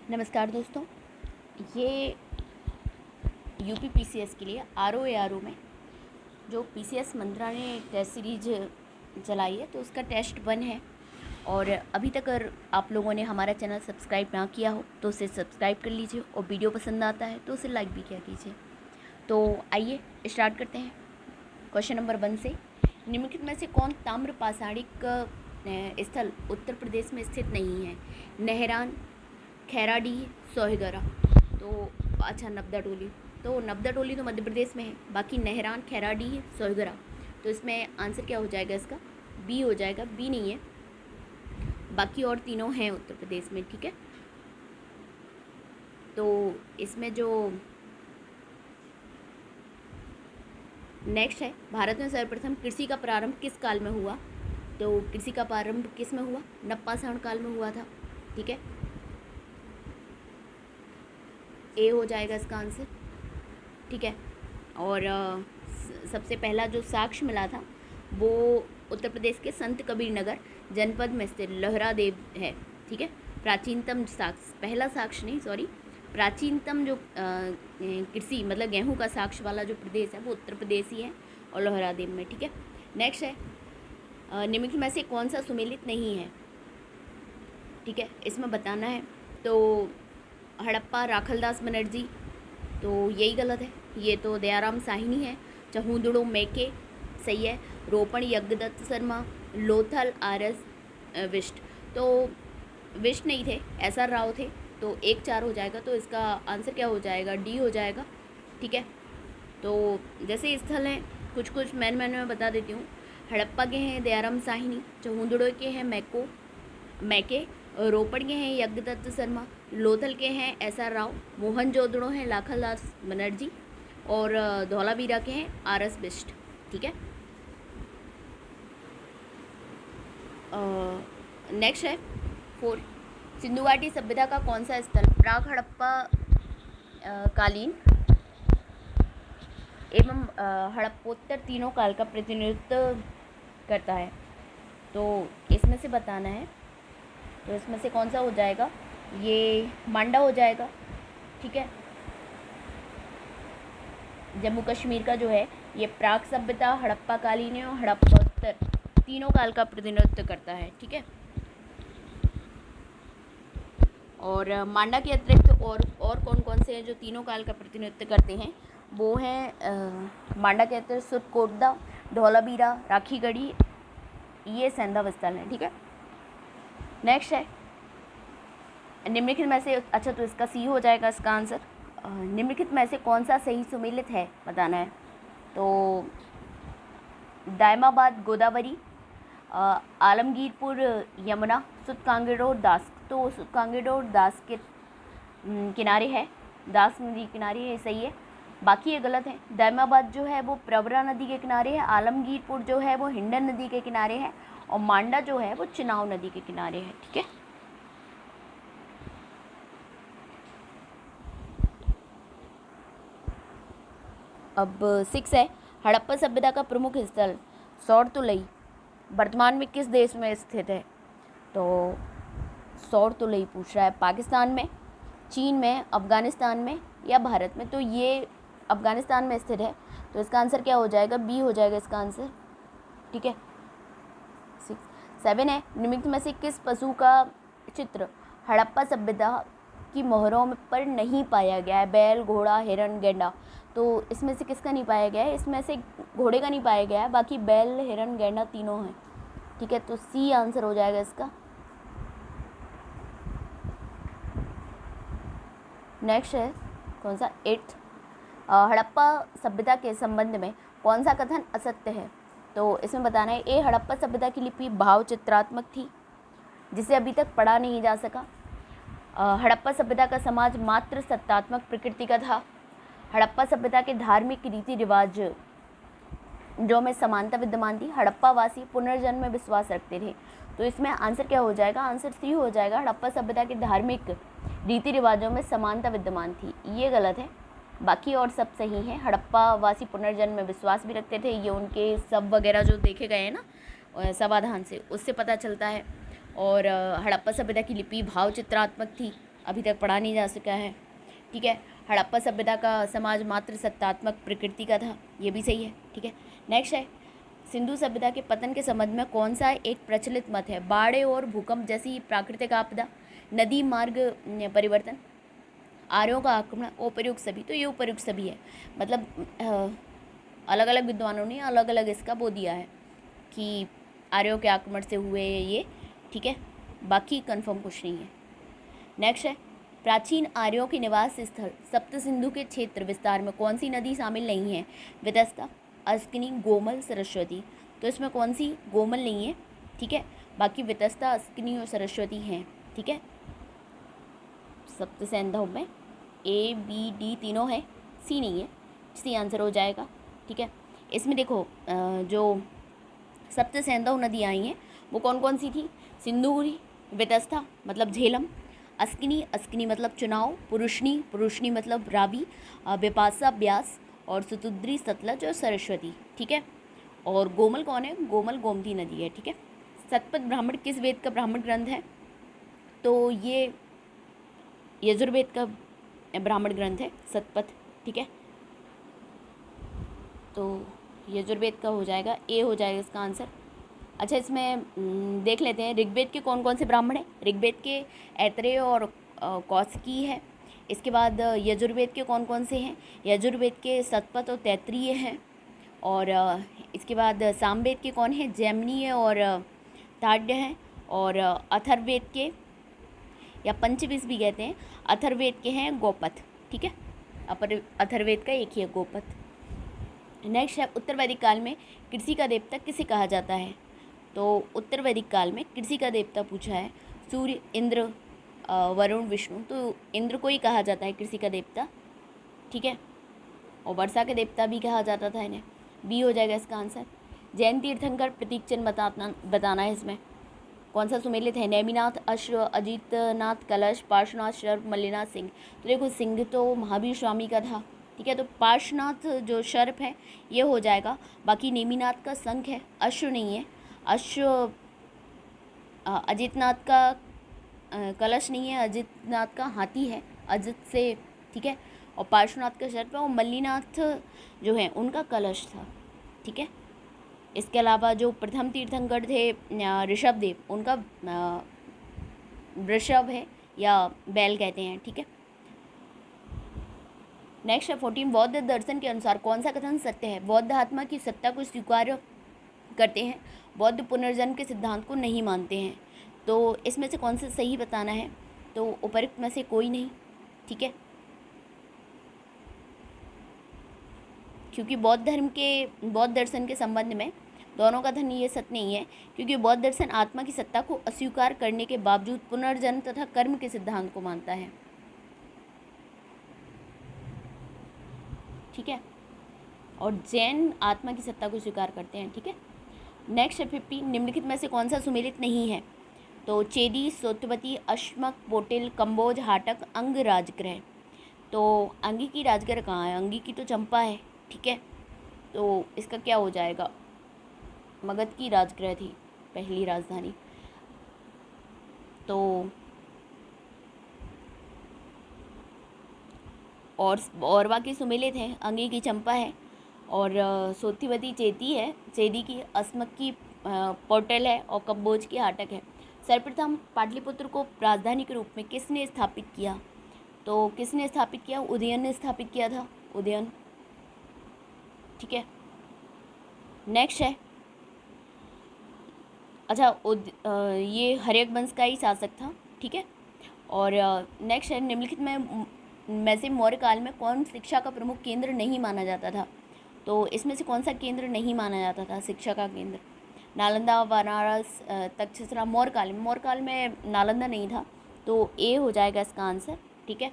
नमस्कार दोस्तों। ये यूपी पीसीएस के लिए आर ओ में जो पीसीएस मंत्रा ने टेस्ट सीरीज चलाई है तो उसका टेस्ट 1 है। और अभी तक अगर आप लोगों ने हमारा चैनल सब्सक्राइब ना किया हो तो उसे सब्सक्राइब कर लीजिए और वीडियो पसंद आता है तो उसे लाइक भी किया कीजिए। तो आइए स्टार्ट करते हैं क्वेश्चन नंबर 1 से। निम्नलिखित में से कौन ताम्र पाषाणिक स्थल उत्तर प्रदेश में स्थित नहीं है? नहरान, खैराडीह, सोहगरा। तो अच्छा, नब्दा टोली। तो नब्दा टोली तो मध्य प्रदेश में है, बाकी नहरान, खैराडीह, सोहगरा। तो इसमें आंसर क्या हो जाएगा? इसका बी हो जाएगा। बी नहीं है, बाकी और तीनों हैं उत्तर प्रदेश में। ठीक है, तो इसमें जो नेक्स्ट है, भारत में सर्वप्रथम कृषि का प्रारंभ किस काल में हुआ? तो कृषि का प्रारंभ किस में हुआ? नप्पाषाण काल में हुआ था। ठीक है, ए हो जाएगा इसका आंसर। ठीक है, और सबसे पहला जो साक्ष्य मिला था वो उत्तर प्रदेश के संत कबीर नगर जनपद में स्थित लहरादेव है। ठीक है, प्राचीनतम साक्ष्य, पहला साक्ष्य नहीं, सॉरी, प्राचीनतम जो कृषि मतलब गेहूं का साक्ष्य वाला जो प्रदेश है वो उत्तर प्रदेश ही है और लहरादेव में। ठीक है, नेक्स्ट है, निम्नलिखित में से कौन सा सुमेलित नहीं है? ठीक है, इसमें बताना है। तो हड़प्पा राखलदास बनर्जी, तो यही गलत है, ये तो दयाराम साहिनी है। चहूदड़ो मैके सही है। रोपण यज्ञदत्त शर्मा, लोथल आरएस विष्ट। तो विष्ट नहीं थे, एसआर राव थे। तो 1-4 हो जाएगा, तो इसका आंसर क्या हो जाएगा? डी हो जाएगा। ठीक है, तो जैसे स्थल हैं कुछ कुछ मैं बता देती हूँ। हड़प्पा के हैं दयाराम साहिनी, चहूदड़ो के हैं मैके, रोपड़ के हैं यज्ञदत्त शर्मा, लोथल के हैं एसआर राव, मोहनजोदड़ो हैं लाखनदास बनर्जी और धौलावीरा के हैं आरएस बिष्ट। ठीक है, नेक्स्ट है 4, सिंधु घाटी सभ्यता का कौन सा स्थल प्राक हड़प्पा कालीन एवं हड़प्पोत्तर तीनों काल का प्रतिनिधित्व करता है? तो इसमें से बताना है। तो इसमें से कौन सा हो जाएगा? ये मांडा हो जाएगा। ठीक है, जम्मू कश्मीर का जो है ये प्राक सभ्यता, हड़प्पा कालीन और हड़प्पोत्तर तीनों काल का प्रतिनिधित्व करता है। ठीक है, और मांडा के अतिरिक्त और कौन कौन से हैं जो तीनों काल का प्रतिनिधित्व करते हैं? वो हैं मांडा के अतिरिक्त सुरकोटदा, धौलावीरा, राखीगढ़ी, ये सैंधव स्थल हैं। ठीक है, नेक्स्ट है, निम्नलिखित में से, अच्छा तो इसका सी हो जाएगा इसका आंसर। निम्नलिखित में से कौन सा सही सुमेलित है बताना है। तो दायमाबाद गोदावरी, आलमगीरपुर यमुना, सुतकांगेड़ो दास। तो सुतकांगेड़ो दास के किनारे है, दास नदी किनारे है, सही है। बाकी ये गलत है। दायमाबाद जो है वो प्रवरा नदी के किनारे है, आलमगीरपुर जो है वो हिंडन नदी के किनारे है और मांडा जो है वो चिनाव नदी के किनारे है। ठीक है, अब 6 है, हड़प्पा सभ्यता का प्रमुख स्थल सौरतुलई वर्तमान में किस देश में स्थित है? तो सौरतुलई पूछ रहा है, पाकिस्तान में, चीन में, अफ़गानिस्तान में या भारत में? तो ये अफ़गानिस्तान में स्थित है, तो इसका आंसर क्या हो जाएगा? बी हो जाएगा इसका आंसर। ठीक है, 7 है, निम्नलिखित में से किस पशु का चित्र हड़प्पा सभ्यता की मोहरों पर नहीं पाया गया है? बैल, घोड़ा, हिरण, गैंडा। तो इसमें से किसका नहीं पाया गया है? इसमें से घोड़े का नहीं पाया गया है, बाकी बैल, हिरण, गैंडा तीनों हैं। ठीक है, तो सी आंसर हो जाएगा इसका। नेक्स्ट है कौन सा? 8, हड़प्पा सभ्यता के संबंध में कौन सा कथन असत्य है? तो इसमें बताना है, ए हड़प्पा सभ्यता की लिपि भाव चित्रात्मक थी जिसे अभी तक पढ़ा नहीं जा सका। हड़प्पा सभ्यता का समाज मात्र सत्तात्मक प्रकृति का था। हड़प्पा सभ्यता के धार्मिक रीति रिवाज जो में समानता विद्यमान थी। हड़प्पा वासी पुनर्जन्म में विश्वास रखते थे। तो इसमें आंसर क्या हो जाएगा? आंसर सी हो जाएगा, हड़प्पा सभ्यता के धार्मिक रीति रिवाजों में समानता विद्यमान थी। ये गलत है, बाकी और सब सही है। हड़प्पा वासी पुनर्जन्म में विश्वास भी रखते थे, ये उनके सब वगैरह जो देखे गए हैं ना समाधान से, उससे पता चलता है। और हड़प्पा सभ्यता की लिपि भाव चित्रात्मक थी। अभी तक पढ़ा नहीं जा सका है, ठीक है। हड़प्पा सभ्यता का समाज मात्र सत्तात्मक प्रकृति का था, ये भी सही है, ठीक है। नेक्स्ट है, सिंधु सभ्यता के पतन के संबंध में कौन सा एक प्रचलित मत है? बाढ़ और भूकंप जैसी प्राकृतिक आपदा, नदी मार्ग परिवर्तन, आर्यों का आक्रमण, उपर्युक्त सभी। तो ये उपर्युक्त सभी है, मतलब अलग अलग विद्वानों ने अलग अलग इसका वो दिया है कि आर्यों के आक्रमण से हुए ये, ठीक है, बाकी कंफर्म कुछ नहीं है। नेक्स्ट है, प्राचीन आर्यों के निवास स्थल सप्त सिंधु के क्षेत्र विस्तार में कौन सी नदी शामिल नहीं है? वितस्ता, अस्किनी, गोमल, सरस्वती। तो इसमें कौन सी? गोमल नहीं है, ठीक है, बाकी वितस्ता, अस्किनी और सरस्वती हैं, ठीक है। सप्त सिंधु में A, B, D तीनों है, सी नहीं है, सी आंसर हो जाएगा, ठीक है। इसमें देखो जो सप्त सिंधु नदी आई हैं वो कौन कौन सी थी? सिंधुरी, वितस्ता मतलब झेलम, अस्किनी, अस्किनी मतलब चुनाव, पुरुषनी, पुरुषनी मतलब रावी, बिपाशा ब्यास, और सुतुद्री सतलज और सरस्वती, ठीक है। और गोमल कौन है? गोमल गोमती नदी है, ठीक है। शतपथ ब्राह्मण किस वेद का ब्राह्मण ग्रंथ है? तो ये यजुर्वेद का ब्राह्मण ग्रंथ है शतपथ, ठीक है। तो यजुर्वेद का हो जाएगा, ए हो जाएगा इसका आंसर। अच्छा, इसमें देख लेते हैं ऋग्वेद के कौन कौन से ब्राह्मण हैं। ऋग्वेद के ऐत्रेय और कौशिकी है। इसके बाद यजुर्वेद के कौन कौन से हैं? यजुर्वेद के शतपथ और तैत्तिरीय हैं। और इसके बाद सामवेद के कौन हैं? जैमिनीय और ताड्य हैं। और अथर्ववेद के या पंचविश भी कहते हैं, अथर्ववेद के हैं गोपथ, ठीक है। अथर्ववेद का एक ही है गोपथ। नेक्स्ट है, उत्तर वैदिक काल में कृषि का देवता किसे कहा जाता है? तो उत्तर वैदिक काल में कृषि का देवता पूछा है, सूर्य, इंद्र, वरुण, विष्णु। तो इंद्र को ही कहा जाता है कृषि का देवता, ठीक है। और वर्षा के देवता भी कहा जाता था इन्हें, बी हो जाएगा इसका आंसर। जैन तीर्थंकर प्रतीक चिन्ह बताना है। इसमें कौन सा सुमेलित है? नेमिनाथ, अश्व, अजितनाथ, कलश, पार्श्वनाथ, शर्प, मल्लिनाथ, सिंह। तो देखो सिंह तो महावीर स्वामी का था, ठीक है। तो पार्श्वनाथ जो शर्प है ये हो जाएगा। बाकी नेमिनाथ का शंख है, अश्व नहीं है। अश्व अजितनाथ का कलश नहीं है, अजितनाथ का हाथी है, अजित से, ठीक है। और पार्श्वनाथ का शर्प है। और मल्लिनाथ जो है उनका कलश था, ठीक है। इसके अलावा जो प्रथम तीर्थंकर थे ऋषभ देव, उनका वृषभ है या बैल कहते हैं, ठीक है। नेक्स्ट है 14, बौद्ध दर्शन के अनुसार कौन सा कथन सत्य है? बौद्ध आत्मा की सत्ता को स्वीकार करते हैं, बौद्ध पुनर्जन्म के सिद्धांत को नहीं मानते हैं। तो इसमें से कौन सा सही बताना है? तो उपरोक्त में से कोई नहीं, ठीक है, क्योंकि बौद्ध दर्शन के संबंध में दोनों का कथन ये सत्य नहीं है, क्योंकि बौद्ध दर्शन आत्मा की सत्ता को अस्वीकार करने के बावजूद पुनर्जन्म तथा कर्म के सिद्धांत को मानता है, ठीक है। और जैन आत्मा की सत्ता को स्वीकार करते हैं, ठीक है। नेक्स्ट है 50, निम्नलिखित में से कौन सा सुमेलित नहीं है? तो चेदी, सोतवती, अश्मक, पोटिल, कम्बोज, हाटक, अंग राजगृह। तो अंगी की राजगृह कहाँ है? अंगी की तो चंपा है, ठीक है। तो इसका क्या हो जाएगा? मगध की राजगृह थी पहली राजधानी। तो और बाकी सुमेलित हैं, अंगी की चंपा है, और सोतीवती चेती है, चेदी की, अस्मक की पोर्टल है, और कम्बोज की हाटक है। सर्वप्रथम पाटलिपुत्र को राजधानी के रूप में किसने स्थापित किया? तो किसने स्थापित किया? उदयन ने स्थापित किया था, उदयन, ठीक है। नेक्स्ट है, अच्छा ये हर्यक वंश का ही शासक था, ठीक है। और नेक्स्ट है, निम्नलिखित में से मौर्य काल में कौन शिक्षा का प्रमुख केंद्र नहीं माना जाता था? तो इसमें से कौन सा केंद्र नहीं माना जाता था शिक्षा का केंद्र? नालंदा, बनारस, तक्षशिला। मौर्य काल में नालंदा नहीं था, तो ए हो जाएगा इसका आंसर, ठीक है।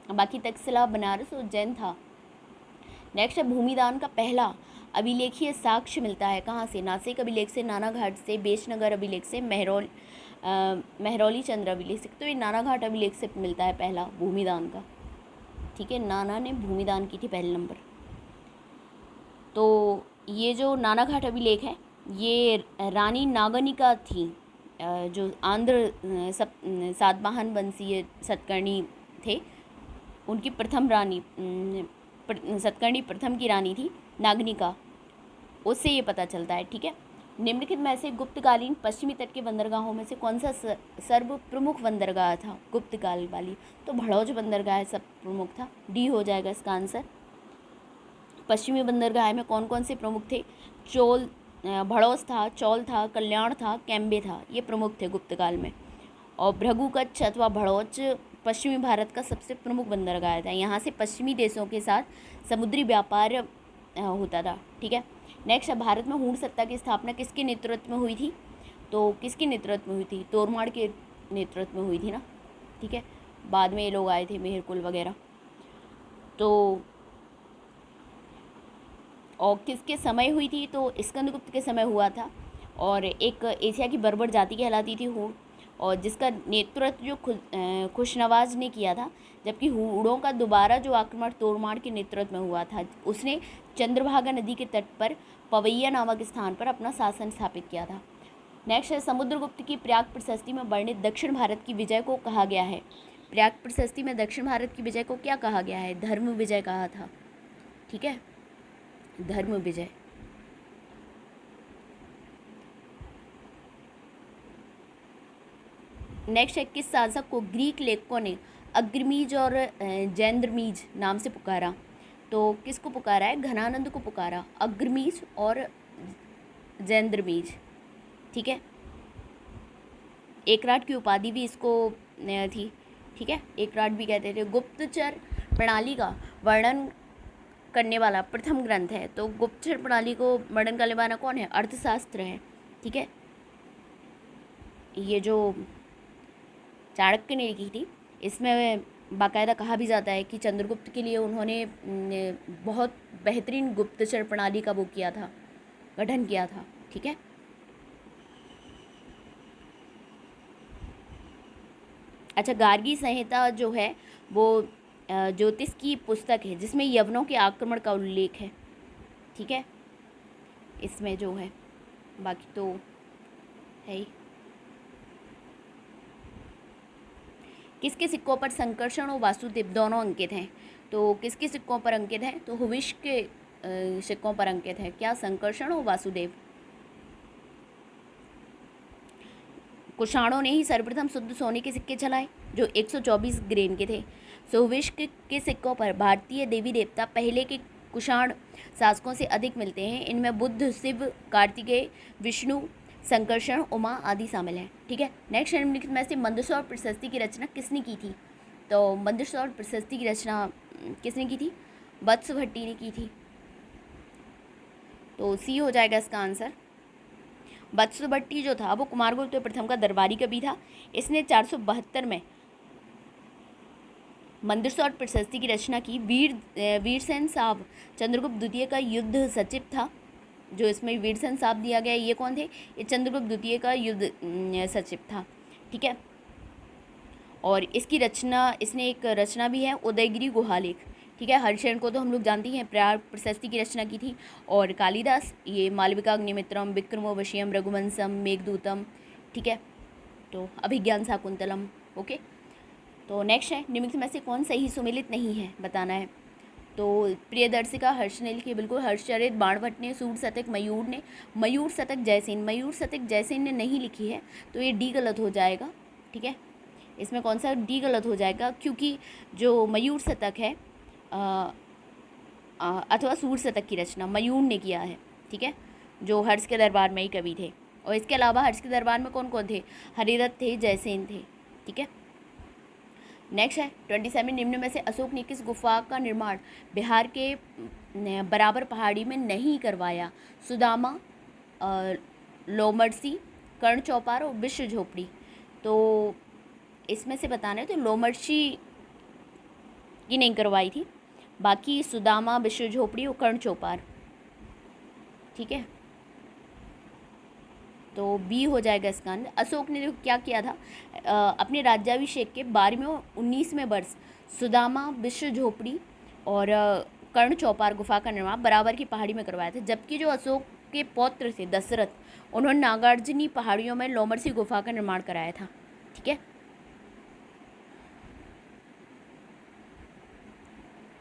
बाकी तक्षशिला, बनारस और उज्जैन था। नेक्स्ट है, भूमिदान का पहला अभिलेखीय साक्ष्य मिलता है कहाँ से? नासिक अभिलेख से, नानाघाट से, बेशनगर अभिलेख से, महरौली चंद्र अभिलेख से। तो ये नानाघाट अभिलेख से मिलता है पहला भूमिदान का, ठीक है। नाना ने भूमिदान की थी पहले नंबर। तो ये जो नानाघाट अभिलेख है ये रानी नागनिका थी जो आंध्र सातवाहन वंशीय सतकर्णी थे, उनकी प्रथम रानी सतकर्णी प्रथम की रानी थी नागनिका, उससे ये पता चलता है। ठीक है, निम्नलिखित में से गुप्तकालीन पश्चिमी तट के बंदरगाहों में से कौन सा सर्व प्रमुख बंदरगाह था गुप्तकाल वाली? तो भड़ौज बंदरगाह सब प्रमुख था, डी हो जाएगा इसका आंसर। पश्चिमी बंदरगाह में कौन कौन से प्रमुख थे? चोल, भड़ौस था, चौल था, कल्याण था, कैम्बे था, ये प्रमुख थे गुप्तकाल में। और भृगु कच्छ अथवा भड़ौच पश्चिमी भारत का सबसे प्रमुख बंदरगाह था, यहाँ से पश्चिमी देशों के साथ समुद्री व्यापार होता था। ठीक है, नेक्स्ट है भारत में हूण सत्ता की स्थापना किसके नेतृत्व में हुई थी? तो किसके नेतृत्व में हुई थी? तोरमाड़ के नेतृत्व में हुई थी ना। ठीक है, बाद में ये लोग आए थे मेहरकुल वगैरह। तो और किसके समय हुई थी? तो स्कंदगुप्त के समय हुआ था। और एक एशिया की बर्बर जाति कहलाती थी हूण, और जिसका नेतृत्व जो खुशनवाज ने किया था, जबकि हूणों का दोबारा जो आक्रमण तोरमाड़ के नेतृत्व में हुआ था, उसने चंद्रभागा नदी के तट पर पवैया नामक स्थान पर अपना शासन स्थापित किया था। नेक्स्ट है समुद्रगुप्त की प्रयाग प्रशस्ति में वर्णित दक्षिण भारत की विजय को कहा गया है? प्रयाग प्रशस्ति में दक्षिण भारत की विजय को क्या कहा गया है? धर्म विजय कहा था। ठीक है, धर्म विजय। नेक्स्ट है किस शासक को ग्रीक लेखकों ने अग्रमीज और जैंद्रमीज नाम से पुकारा? तो किसको पुकारा है? घनानंद को पुकारा, अग्रमीज और जैंद्रमीज। ठीक है, एकराट की उपाधि भी इसको थी। ठीक है, एकराट भी कहते थे। गुप्तचर प्रणाली का वर्णन करने वाला प्रथम ग्रंथ है, तो गुप्तचर प्रणाली को वर्णन करने वाला कौन है? अर्थशास्त्र है। ठीक है, ये जो चाणक्य ने लिखी थी, इसमें बाकायदा कहा भी जाता है कि चंद्रगुप्त के लिए उन्होंने बहुत बेहतरीन गुप्तचर प्रणाली का वो किया था, गठन किया था। ठीक है, अच्छा, गार्गी संहिता जो है वो ज्योतिष की पुस्तक है जिसमें यवनों के आक्रमण का उल्लेख है। ठीक है, इसमें जो है, बाकी तो है ही। किसके सिक्कों पर संकर्षण और वासुदेव दोनों अंकित हैं? तो किसके सिक्कों पर अंकित हैं? तो हुविश के सिक्कों पर अंकित है। क्या? संकर्षण और वासुदेव। कुषाणों ने ही सर्वप्रथम शुद्ध सोने के सिक्के चलाए जो 124 ग्रेन के थे। हुविश के सिक्कों पर भारतीय देवी देवता पहले के कुषाण शासकों से अधिक मिलते हैं। इनमें बुद्ध, शिव, कार्तिकेय, विष्णु, संकर्षण, उमा आदि शामिल हैं। ठीक है, नेक्स्ट निम्नलिखित में से मंदसौर प्रशस्ति की रचना किसने की थी? तो मंदसौर प्रशस्ति की रचना किसने की थी? वत्स भट्टी ने की थी। तो सी हो जाएगा इसका आंसर। वत्स भट्टी जो था वो कुमारगुप्त प्रथम का दरबारी कवि था। इसने 472 में मंदसौर प्रशस्ति की रचना की। वीरसेन साहब चंद्रगुप्त द्वितीय का युद्ध सचिव था। जो इसमें वीरसेन साहब दिया गया, ये कौन थे? ये चंद्रगुप्त द्वितीय का युद्ध सचिव था। ठीक है, और इसकी रचना, इसने एक रचना भी है उदयगिरी गुहालेख। ठीक है, हरिशरण को तो हम लोग जानते हैं, प्रयाग प्रशस्ति की रचना की थी। और कालिदास ये मालविका अग्निमित्रम, विक्रमोर्वशीयम, रघुवंशम, मेघदूतम। ठीक है, तो अभिज्ञान शाकुंतलम। ओके, तो नेक्स्ट है निम्नलिखित में से कौन सही सुमेलित नहीं है, बताना है। तो प्रियदर्शिका हर्ष ने लिखी, बिल्कुल। हर्षचरित बाणभट्ट ने, सूर शतक मयूर ने, मयूर शतक जयसेन ने नहीं लिखी है, तो ये डी गलत हो जाएगा। ठीक है, इसमें कौन सा डी गलत हो जाएगा? क्योंकि जो मयूर शतक है अथवा सूर शतक की रचना मयूर ने किया है। ठीक है, जो हर्ष के दरबार में ही कवि थे। और इसके अलावा हर्ष के दरबार में कौन कौन थे? हरिदत्त थे, जयसेन थे। ठीक है, नेक्स्ट है 27 निम्न में से अशोक ने किस गुफा का निर्माण बिहार के बराबर पहाड़ी में नहीं करवाया? सुदामा, लोमड़सी, कर्ण चौपार और विश्व झोपड़ी। तो इसमें से बताना है, तो लोमड़सी की नहीं करवाई थी, बाकी सुदामा, विश्व झोपड़ी और कर्ण चौपार। ठीक है, तो बी हो जाएगा इसका आंसर। अशोक ने क्या किया था? अपने राज्याभिषेक के 12वें और 19वें वर्ष सुदामा, विश्व झोपड़ी और कर्ण चौपार गुफा का निर्माण बराबर की पहाड़ी में करवाया था। जबकि जो अशोक के पौत्र थे दशरथ, उन्होंने नागार्जुनी पहाड़ियों में लोमरसी गुफा का निर्माण कराया था। ठीक है,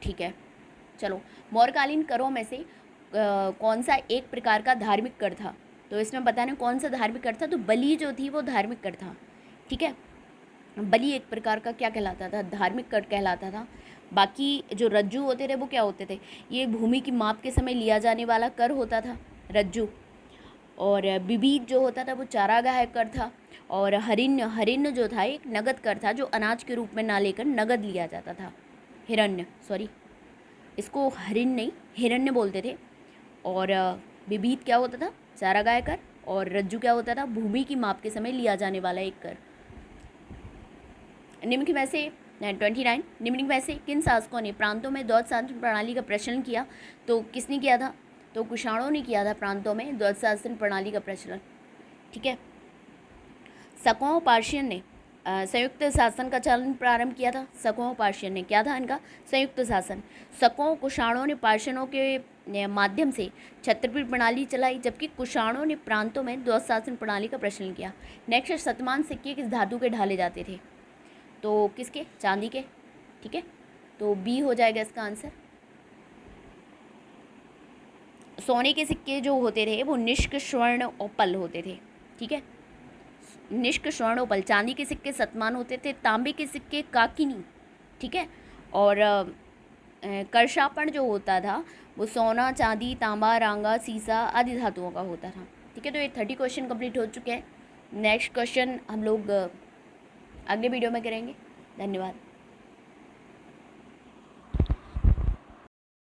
ठीक है। चलो, मौर्यकालीन करों में से कौन सा एक प्रकार का धार्मिक कर था? तो इसमें बताना कौन सा धार्मिक कर था। तो बलि जो थी वो धार्मिक कर था। ठीक है, बलि एक प्रकार का क्या कहलाता था? धार्मिक कर कहलाता था। बाकी जो रज्जू होते थे वो क्या होते थे? ये भूमि की माप के समय लिया जाने वाला कर होता था, रज्जू। और विविध जो होता था वो चारागाह कर था। और हरिण्य जो था एक नगद कर था, जो अनाज के रूप में ना लेकर नगद लिया जाता था। हिरण्य, सॉरी, इसको हरिण नहीं हिरण्य बोलते थे। और विविध क्या होता था? चारागाह कर। और रज्जू क्या होता था? भूमि की माप के समय लिया जाने वाला एक कर। निम्न में से 29 निम्न में से किन शासकों ने प्रांतों में द्वैध शासन प्रणाली का प्रचलन किया? तो किसने किया था? तो कुषाणों ने किया था प्रांतों में द्वैध शासन प्रणाली का प्रचलन। ठीक है, शकों पार्शियन ने संयुक्त शासन का चलन प्रारंभ किया था। शकों पार्शियन ने क्या था इनका? संयुक्त शासन। शकों कुषाणों ने पार्शियनों के माध्यम से क्षत्रपीठ प्रणाली चलाई, जबकि कुषाणों ने प्रांतों में द्वैध शासन प्रणाली का प्रचलन किया। नेक्स्ट, शतमान सिक्के किस धातु के ढाले जाते थे? तो किसके? चांदी के। ठीक है, तो बी हो जाएगा इसका आंसर। सोने के सिक्के जो होते थे वो निष्क स्वर्ण ओपल होते थे। ठीक है, निष्क स्वर्ण ओपल। चांदी के सिक्के शतमान होते थे, तांबे के सिक्के काकिनी। ठीक है, और करशापण जो होता था वो सोना, चांदी, तांबा, रांगा, सीसा आदि धातुओं का होता था। ठीक है, तो ये 30 क्वेश्चन कंप्लीट हो चुके हैं। नेक्स्ट क्वेश्चन हम लोग अगले वीडियो में करेंगे। धन्यवाद।